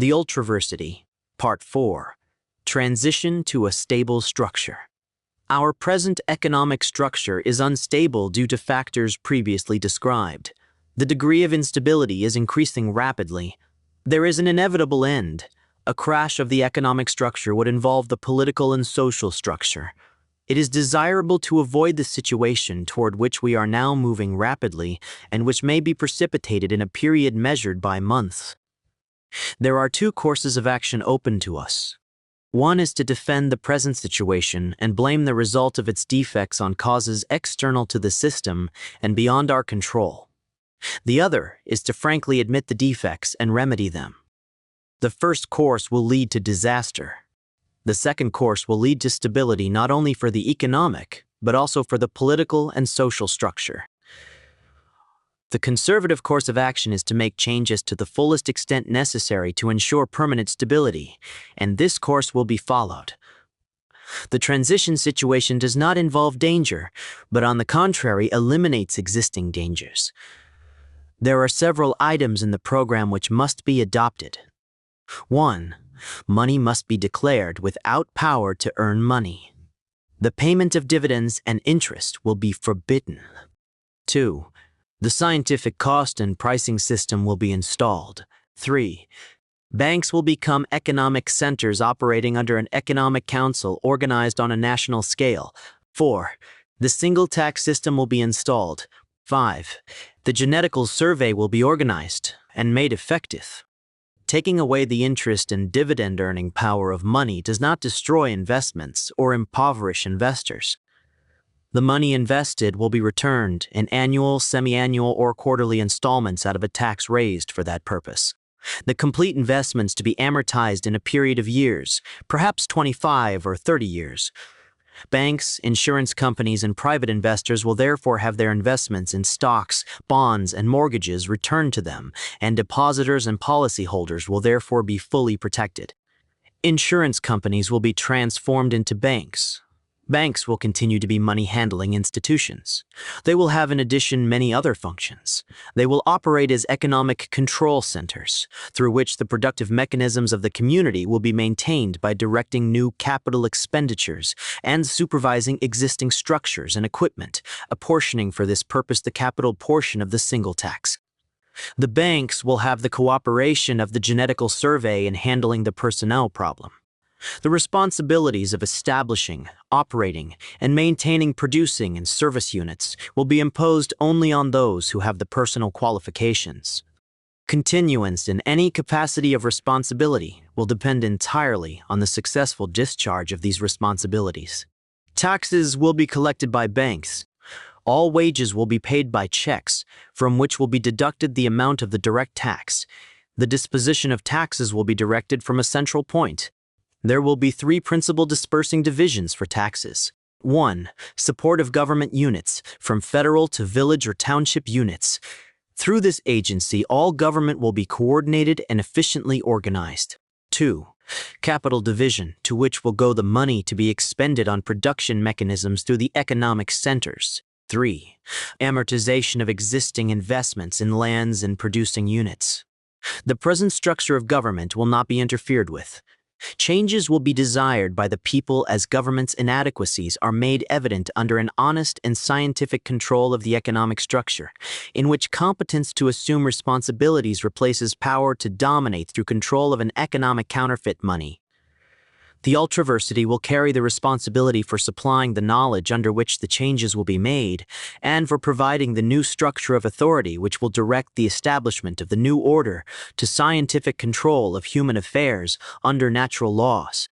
The Ultraversity, Part 4, Transition to a Stable Structure. Our present economic structure is unstable due to factors previously described. The degree of instability is increasing rapidly. There is an inevitable end. A crash of the economic structure would involve the political and social structure. It is desirable to avoid the situation toward which we are now moving rapidly and which may be precipitated in a period measured by months. There are two courses of action open to us. One is to defend the present situation and blame the result of its defects on causes external to the system and beyond our control. The other is to frankly admit the defects and remedy them. The first course will lead to disaster. The second course will lead to stability not only for the economic, but also for the political and social structure. The conservative course of action is to make changes to the fullest extent necessary to ensure permanent stability, and this course will be followed. The transition situation does not involve danger, but on the contrary eliminates existing dangers. There are several items in the program which must be adopted. 1. Money must be declared without power to earn money. The payment of dividends and interest will be forbidden. 2. The scientific cost and pricing system will be installed. 3. Banks will become economic centers operating under an economic council organized on a national scale. 4. The single tax system will be installed. 5. The genetical survey will be organized and made effective. Taking away the interest and dividend earning power of money does not destroy investments or impoverish investors. The money invested will be returned in annual, semi-annual, or quarterly installments out of a tax raised for that purpose. The complete investments to be amortized in a period of years, perhaps 25 or 30 years. Banks, insurance companies, and private investors will therefore have their investments in stocks, bonds, and mortgages returned to them, and depositors and policyholders will therefore be fully protected. Insurance companies will be transformed into banks. Banks will continue to be money-handling institutions. They will have in addition many other functions. They will operate as economic control centers, through which the productive mechanisms of the community will be maintained by directing new capital expenditures and supervising existing structures and equipment, apportioning for this purpose the capital portion of the single tax. The banks will have the cooperation of the genetical survey in handling the personnel problem. The responsibilities of establishing, operating, and maintaining producing and service units will be imposed only on those who have the personal qualifications. Continuance in any capacity of responsibility will depend entirely on the successful discharge of these responsibilities. Taxes will be collected by banks. All wages will be paid by checks, from which will be deducted the amount of the direct tax. The disposition of taxes will be directed from a central point. There will be 3 principal dispersing divisions for taxes. 1. Support of government units, from federal to village or township units. Through this agency, all government will be coordinated and efficiently organized. 2. Capital division, to which will go the money to be expended on production mechanisms through the economic centers. 3. Amortization of existing investments in lands and producing units. The present structure of government will not be interfered with. Changes will be desired by the people as government's inadequacies are made evident under an honest and scientific control of the economic structure, in which competence to assume responsibilities replaces power to dominate through control of an economic counterfeit money. The Ultraversity will carry the responsibility for supplying the knowledge under which the changes will be made, and for providing the new structure of authority which will direct the establishment of the new order to scientific control of human affairs under natural laws.